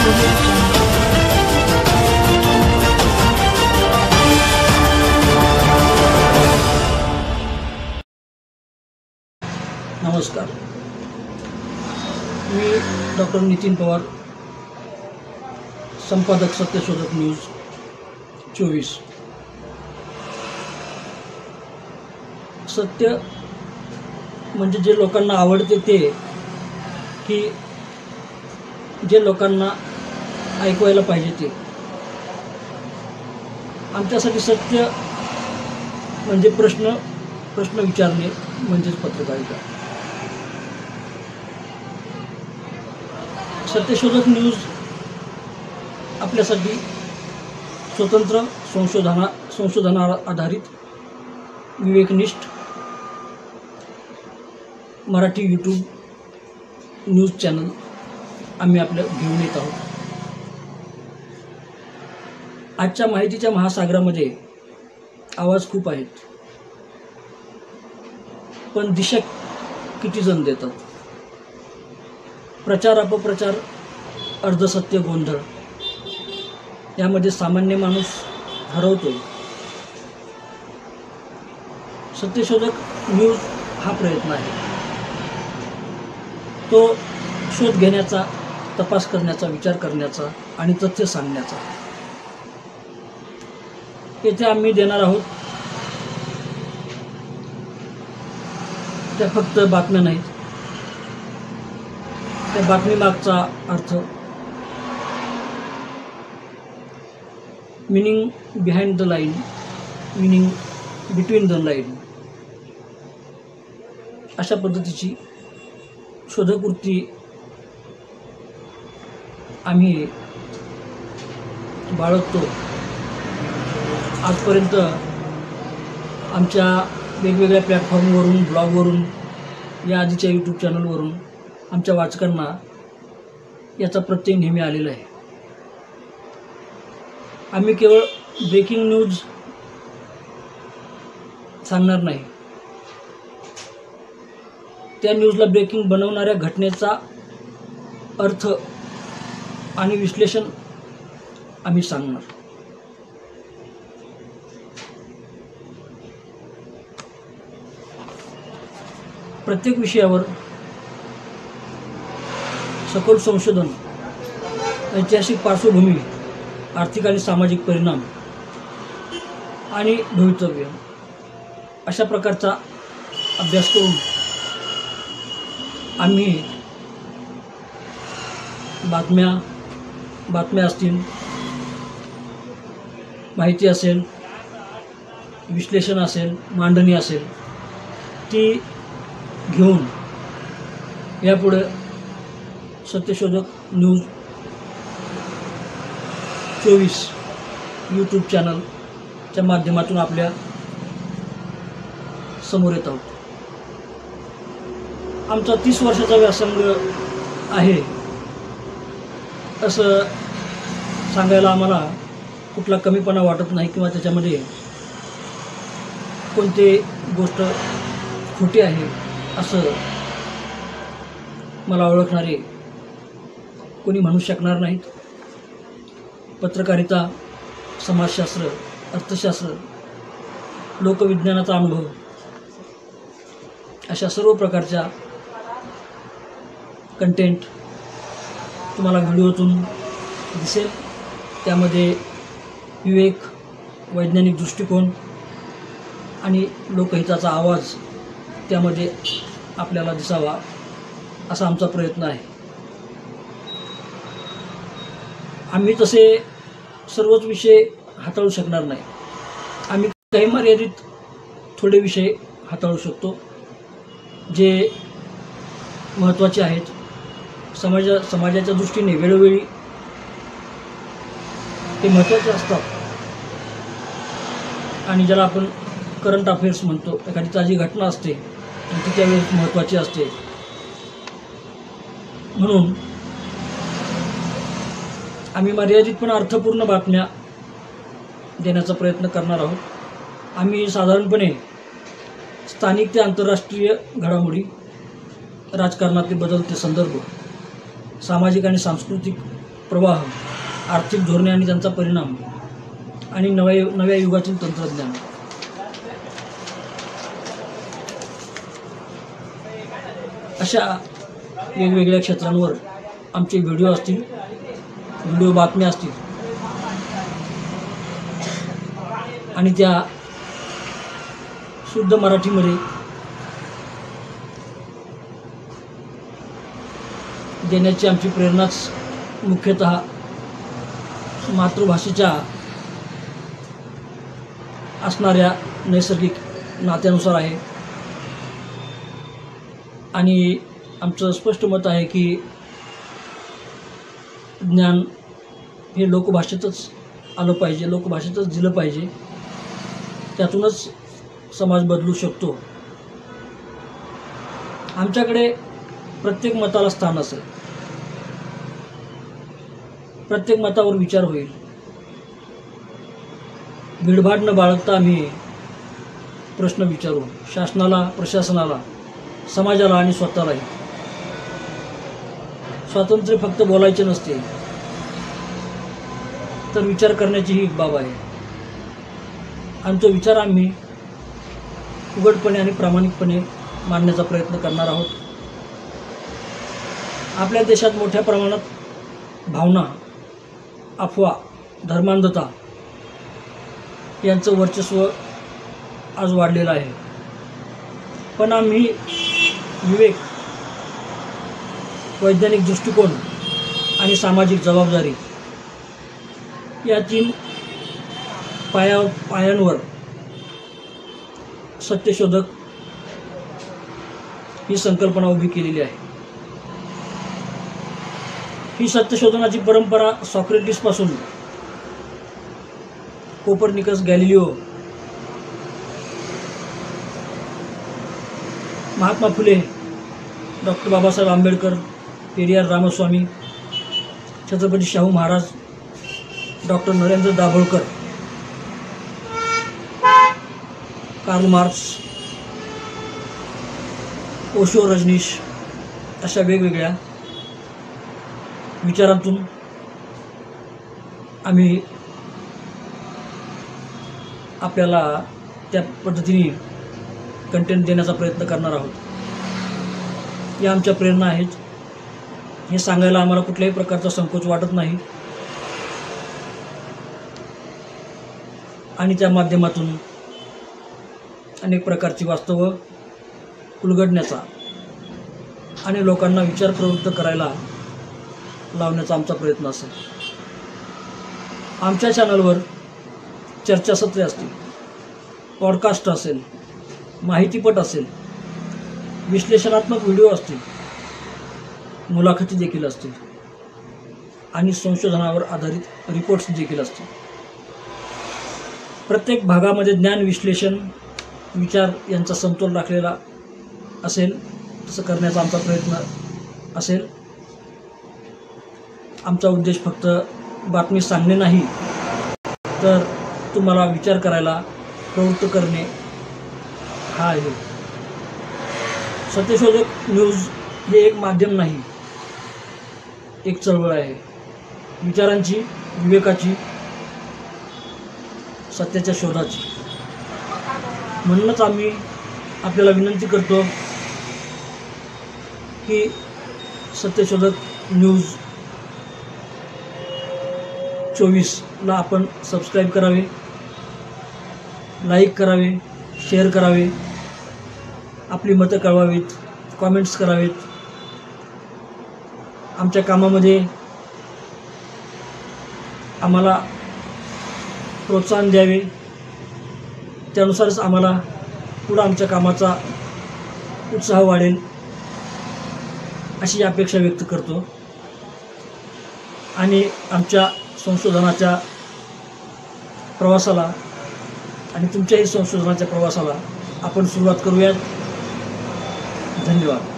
नमस्कार, मी डॉक्टर नितीन पवार, संपादक सत्यशोधक न्यूज 24। सत्य म्हणजे जे लोकांना आवडते ते, की जे लोकांना ऐकवायला पाहिजे ते। आमच्यासाठी सत्य म्हणजे प्रश्न विचारणे म्हणजेच पत्रकारिता। सत्यशोधक न्यूज आपल्यासाठी स्वतंत्र संशोधनावर आधारित विवेकनिष्ठ मराठी यूट्यूब न्यूज चॅनल आम्ही आपल्या घेऊन येत आहोत। आजच्या माहितीच्या महासागरामध्ये आवाज खूप आहेत, पण दिशा किती जण देतात? प्रचार अपप्रचार, अर्धसत्य गोंधळ यामध्ये सामान्य माणूस हरवतोय। सत्यशोधक न्यूज हा प्रयत्न आहे, तो शोध घेण्याचा, तपास करण्याचा, विचार करण्याचा आणि तथ्य सांगण्याचा। येथे आम्ही देणार आहोत त्या फक्त बातम्या नाहीत, त्या बातमीमागचा अर्थ, meaning behind the line, meaning between the line, अशा पद्धतीची शोधकृती आम्ही बाळगतो। आजपर्यंत आमच्या वेगवेगळ्या प्लॅटफॉर्मवरून, ब्लॉगवरून, या आधीच्या यूट्यूब चॅनलवरून आमच्या वाचकांना याचा प्रत्यय नेहमी आलेला आहे। आम्ही केवळ ब्रेकिंग न्यूज सांगणार नाही, त्या न्यूजला ब्रेकिंग बनवणाऱ्या घटनेचा अर्थ आणि विश्लेषण आम्ही सांगणार। प्रत्येक विषयावर सखोल संशोधन, ऐतिहासिक पार्श्वभूमी, आर्थिक आणि सामाजिक परिणाम आणि भवितव्य अशा प्रकारचा अभ्यास करून आम्ही बातम्या असतील, माहिती असेल, विश्लेषण असेल, मांडणी असेल, ती घेऊन यापुढे सत्यशोधक न्यूज 24 यूट्यूब चॅनलच्या माध्यमातून आपल्या समोर येत आहोत। आमचा 30 वर्षाचा व्यासंग आहे असं सांगायला आम्हाला कुठला कमीपणा वाटत नाही, किंवा त्याच्यामध्ये कोणती गोष्ट खोटी आहे असं मला ओळखणारे कोणी म्हणू शकणार नाहीत। पत्रकारिता, समाजशास्त्र, अर्थशास्त्र, लोकविज्ञानाचा अनुभव अशा सर्व प्रकारच्या कंटेंट तुम्हाला व्हिडिओतून दिसेल। त्यामध्ये विवेक, वैज्ञानिक दृष्टिकोन आणि लोकहिताचा आवाज त्यामध्ये आपल्याला दिसावा असा आमचा प्रयत्न आहे। आम्ही तसे सर्वच विषय हाताळू शकणार नाही, आम्ही काही मर्यादित थोडे विषय हाताळू शकतो जे महत्त्वाचे आहेत, समाजाच्या दृष्टीने वेळोवेळी ते महत्त्वाचे असतात आणि ज्याला आपण करंट अफेअर्स म्हणतो, एखादी ताजी घटना असते आणि ती त्यावेळेस महत्त्वाची असते। म्हणून आम्ही मर्यादित पण अर्थपूर्ण बातम्या देण्याचा प्रयत्न करणार आहोत। आम्ही साधारणपणे स्थानिक ते आंतरराष्ट्रीय घडामोडी, राजकारणातले बदलते संदर्भ, सामाजिक आणि सांस्कृतिक प्रवाह, आर्थिक धोरणे आणि त्यांचा परिणाम आणि नव्या युगातील तंत्रज्ञान अशा वेगवेगळ्या क्षेत्रांवर आमचे व्हिडिओ असतील, व्हिडिओ बातम्या असतील आणि त्या शुद्ध मराठीमध्ये देण्याची आमची प्रेरणाच मुख्यतः मातृभाषेच्या असणाऱ्या नैसर्गिक नात्यानुसार आहे. आणि आमचं स्पष्ट मत आहे की ज्ञान हे लोकभाषेतच आलं पाहिजे, लोकभाषेतच दिलं पाहिजे. त्यातूनच समाज बदलू शकतो. आमच्याकडे प्रत्येक मताला स्थान असेल, प्रत्येक मतावर विचार होईल. भीडभाड न बाळगता आम्ही प्रश्न विचारू, शासनाला, प्रशासनाला, समाजाला आणि स्वतःलाही. स्वातंत्र्य फक्त बोलायचे नसते, तर विचार करण्याची ही एक बाब आहे. आणि तो विचार आम्ही उघडपणे आणि प्रामाणिकपणे मांडण्याचा प्रयत्न करणार आहोत. आपल्या देशात मोठ्या प्रमाणात भावना, अफवा, धर्मांधता यांचं वर्चस्व आज वाढलेलं आहे. पण आम्ही विवेक, वैज्ञानिक दृष्टिकोन आणि सामाजिक जबाबदारी या 3 पायांवर सत्यशोधक ही संकल्पना उभी केलेली आहे. ही सत्यशोधनाची परंपरा सॉक्रेटिसपासून Copernicus, Galileo, Mahatma Phule, doctor Babasaheb Ambedkar, Periyar Ramaswamy, Chhatrapati Shahu Maharaj, doctor Narendra Dabholkar, Karl Marx, Osho Rajneesh अशा वेगवेगळ्या विचारांतून आम्ही आपल्याला त्या पद्धतीने कंटेंट देण्याचा प्रयत्न करणार आहोत. या आमच्या प्रेरणा आहेत. हे सांगायला आम्हाला कुठल्याही प्रकारचा संकोच वाटत नाही. आणि त्या माध्यमातून अनेक प्रकारची वास्तवं उलगडण्याचा आणि लोकांना विचार प्रवृत्त करायला लावण्याचा आमचा प्रयत्न असेल. आमच्या चॅनलवर चर्चासत्रे असतील, पॉडकास्ट असेल, माहितीपट असेल, विश्लेषणात्मक व्हिडिओ असतील, मुलाखती देखील असतील आणि संशोधनावर आधारित रिपोर्ट्स देखील असतील. प्रत्येक भागामध्ये ज्ञान, विश्लेषण, विचार यांचा समतोल राखलेला असेल. तसं करण्याचा आमचा प्रयत्न असेल. आमचा उद्देश फक्त बातमी सांगणे नाही, तर तुम्हाला विचार करायला प्रवृत्त करणे हा आहे. सत्यशोधक न्यूज हे एक माध्यम नाही, एक चळवळ आहे. विचारांची, विवेकाची, सत्याच्या शोधाची. म्हणूनच आम्ही आपल्याला विनंती करतो की सत्यशोधक न्यूज 24ला आपण सबस्क्राईब करावे, लाईक करावे, शेअर करावे, आपली मतं कळवावीत, कॉमेंट्स करावेत. आमच्या कामामध्ये आम्हाला प्रोत्साहन द्यावे. त्यानुसारच आम्हाला पुढं आमच्या कामाचा उत्साह वाढेल अशी अपेक्षा व्यक्त करतो. आणि आमच्या संशोधनाच्या प्रवासाला आणि तुमच्याही संशोधनाच्या प्रवासाला आपण सुरुवात करूयात. धन्यवाद.